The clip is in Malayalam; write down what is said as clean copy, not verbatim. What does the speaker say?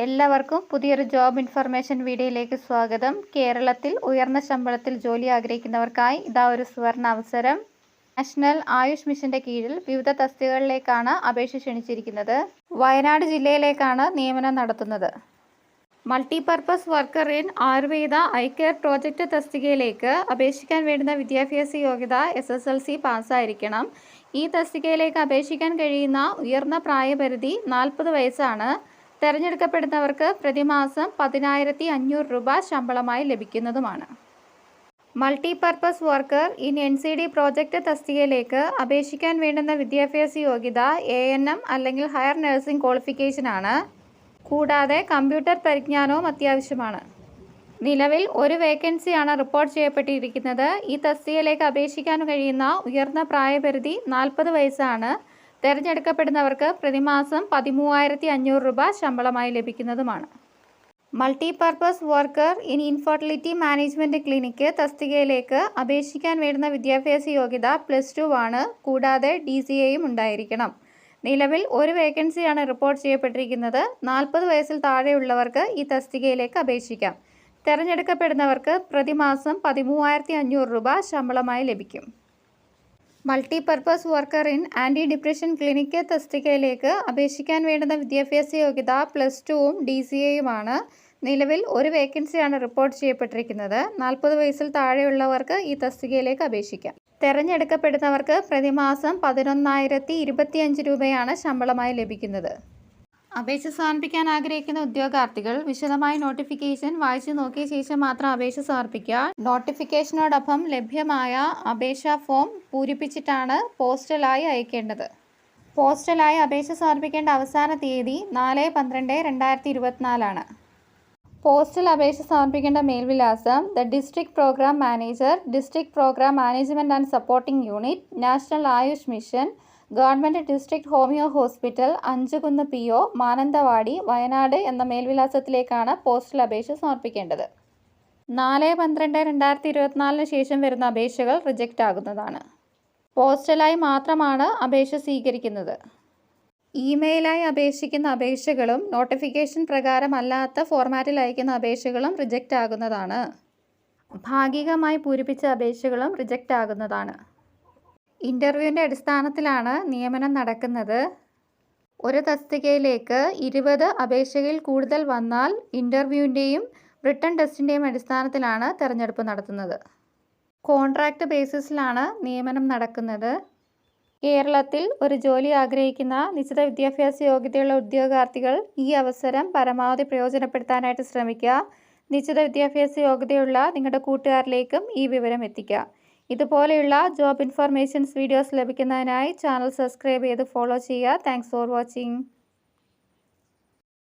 എല്ലാവർക്കും പുതിയൊരു ജോബ് ഇൻഫർമേഷൻ വീഡിയോയിലേക്ക് സ്വാഗതം. കേരളത്തിൽ ഉയർന്ന ശമ്പളത്തിൽ ജോലി ആഗ്രഹിക്കുന്നവർക്കായി ഇതാ ഒരു സുവർണ അവസരം. നാഷണൽ ആയുഷ് മിഷന്റെ കീഴിൽ വിവിധ തസ്തികകളിലേക്കാണ് അപേക്ഷ ക്ഷണിച്ചിരിക്കുന്നത്. വയനാട് ജില്ലയിലേക്കാണ് നിയമനം നടത്തുന്നത്. Multipurpose worker in Ayurveda eye care project തസ്തികയിലേക്ക് അപേക്ഷിക്കാൻ വേണ്ടുന്ന വിദ്യാഭ്യാസ യോഗ്യത SSLC പാസ്സായിരിക്കണം. ഈ തസ്തികയിലേക്ക് അപേക്ഷിക്കാൻ കഴിയുന്ന ഉയർന്ന പ്രായപരിധി 40 വയസ്സാണ്. തിരഞ്ഞെടുക്കപ്പെടുന്നവർക്ക് പ്രതിമാസം 10,500 രൂപ ശമ്പളമായി ലഭിക്കുന്നതുമാണ്. Multipurpose worker in NCD project തസ്തികയിലേക്ക് അപേക്ഷിക്കാൻ വേണ്ടുന്ന വിദ്യാഭ്യാസ യോഗ്യത ANM അല്ലെങ്കിൽ ഹയർ നഴ്സിംഗ് ക്വാളിഫിക്കേഷനാണ്. കൂടാതെ കമ്പ്യൂട്ടർ പരിജ്ഞാനവും അത്യാവശ്യമാണ്. നിലവിൽ ഒരു വേക്കൻസിയാണ് റിപ്പോർട്ട് ചെയ്യപ്പെട്ടിരിക്കുന്നത്. ഈ തസ്തികയിലേക്ക് അപേക്ഷിക്കാൻ കഴിയുന്ന ഉയർന്ന പ്രായപരിധി 40 വയസ്സാണ്. തിരഞ്ഞെടുക്കപ്പെടുന്നവർക്ക് പ്രതിമാസം 13,500 രൂപ ശമ്പളമായി ലഭിക്കുന്നതുമാണ്. Multipurpose worker in infertility management clinic തസ്തികയിലേക്ക് അപേക്ഷിക്കാൻ വേണ്ടുന്ന വിദ്യാഭ്യാസ യോഗ്യത +2 ആണ്. കൂടാതെ DCAയും ഉണ്ടായിരിക്കണം. നിലവിൽ ഒരു വേക്കൻസിയാണ് റിപ്പോർട്ട് ചെയ്യപ്പെട്ടിരിക്കുന്നത്. 40 വയസ്സിൽ താഴെയുള്ളവർക്ക് ഈ തസ്തികയിലേക്ക് അപേക്ഷിക്കാം. തിരഞ്ഞെടുക്കപ്പെടുന്നവർക്ക് പ്രതിമാസം 13,500 രൂപ ശമ്പളമായി ലഭിക്കും. Multipurpose worker in anti depression clinic തസ്തികയിലേക്ക് അപേക്ഷിക്കാൻ വേണ്ടുന്ന വിദ്യാഭ്യാസ യോഗ്യത +2ഉം DCAയുമാണ്. നിലവിൽ ഒരു വേക്കൻസിയാണ് റിപ്പോർട്ട് ചെയ്യപ്പെട്ടിരിക്കുന്നത്. 40 വയസ്സിൽ താഴെയുള്ളവർക്ക് ഈ തസ്തികയിലേക്ക് അപേക്ഷിക്കാം. തിരഞ്ഞെടുക്കപ്പെടുന്നവർക്ക് പ്രതിമാസം 11,025 രൂപയാണ് ശമ്പളമായി ലഭിക്കുന്നത്. അപേക്ഷ സമർപ്പിക്കാൻ ആഗ്രഹിക്കുന്ന ഉദ്യോഗാർത്ഥികൾ വിശദമായ നോട്ടിഫിക്കേഷൻ വായിച്ചു നോക്കിയ ശേഷം മാത്രം അപേക്ഷ സമർപ്പിക്കുക. നോട്ടിഫിക്കേഷനോടൊപ്പം ലഭ്യമായ അപേക്ഷാ ഫോം പൂരിപ്പിച്ചിട്ടാണ് പോസ്റ്റലായി അയക്കേണ്ടത്. പോസ്റ്റലായി അപേക്ഷ സമർപ്പിക്കേണ്ട അവസാന തീയതി 4/12/2024 ആണ്. പോസ്റ്റൽ അപേക്ഷ സമർപ്പിക്കേണ്ട മേൽവിലാസം: the district program manager, district program management and supporting unit, national AYUSH mission, government district homoeo hospital, Anchukunnu PO, Mananthavady, Wayanad എന്ന മേൽവിലാസത്തിലേക്കാണ് പോസ്റ്റൽ അപേക്ഷ സമർപ്പിക്കേണ്ടത്. 4/12/2024 ശേഷം വരുന്ന അപേക്ഷകൾ റിജക്റ്റ് ആകുന്നതാണ്. പോസ്റ്റലായി മാത്രമാണ് അപേക്ഷ സ്വീകരിക്കുന്നത്. ഇമെയിലായി അപേക്ഷിക്കുന്ന അപേക്ഷകളും നോട്ടിഫിക്കേഷൻ പ്രകാരമല്ലാത്ത ഫോർമാറ്റിൽ അയക്കുന്ന അപേക്ഷകളും റിജക്റ്റ് ആകുന്നതാണ്. ഭാഗികമായി പൂരിപ്പിച്ച അപേക്ഷകളും റിജക്റ്റ് ആകുന്നതാണ്. ഇൻ്റർവ്യൂവിൻ്റെ അടിസ്ഥാനത്തിലാണ് നിയമനം നടക്കുന്നത്. ഒരു തസ്തികയിലേക്ക് 20 അപേക്ഷയിൽ കൂടുതൽ വന്നാൽ ഇൻ്റർവ്യൂവിൻ്റെയും റിട്ടൺ ടെസ്റ്റിൻ്റെയും അടിസ്ഥാനത്തിലാണ് തിരഞ്ഞെടുപ്പ് നടത്തുന്നത്. കോൺട്രാക്റ്റ് ബേസിസിലാണ് നിയമനം നടക്കുന്നത്. കേരളത്തിൽ ഒരു ജോലി ആഗ്രഹിക്കുന്ന നിശ്ചിത വിദ്യാഭ്യാസ യോഗ്യതയുള്ള ഉദ്യോഗാർത്ഥികൾ ഈ അവസരം പരമാവധി പ്രയോജനപ്പെടുത്താനായിട്ട് ശ്രമിക്കുക. നിശ്ചിത വിദ്യാഭ്യാസ യോഗ്യതയുള്ള നിങ്ങളുടെ കൂട്ടുകാരിലേക്കും ഈ വിവരം എത്തിക്കുക. ഇതുപോലെയുള്ള ജോബ് ഇൻഫർമേഷൻസ് വീഡിയോസ് ലഭിക്കുന്നതിനായി ചാനൽ സബ്സ്ക്രൈബ് ചെയ്ത് ഫോളോ ചെയ്യുക. Thanks for watching.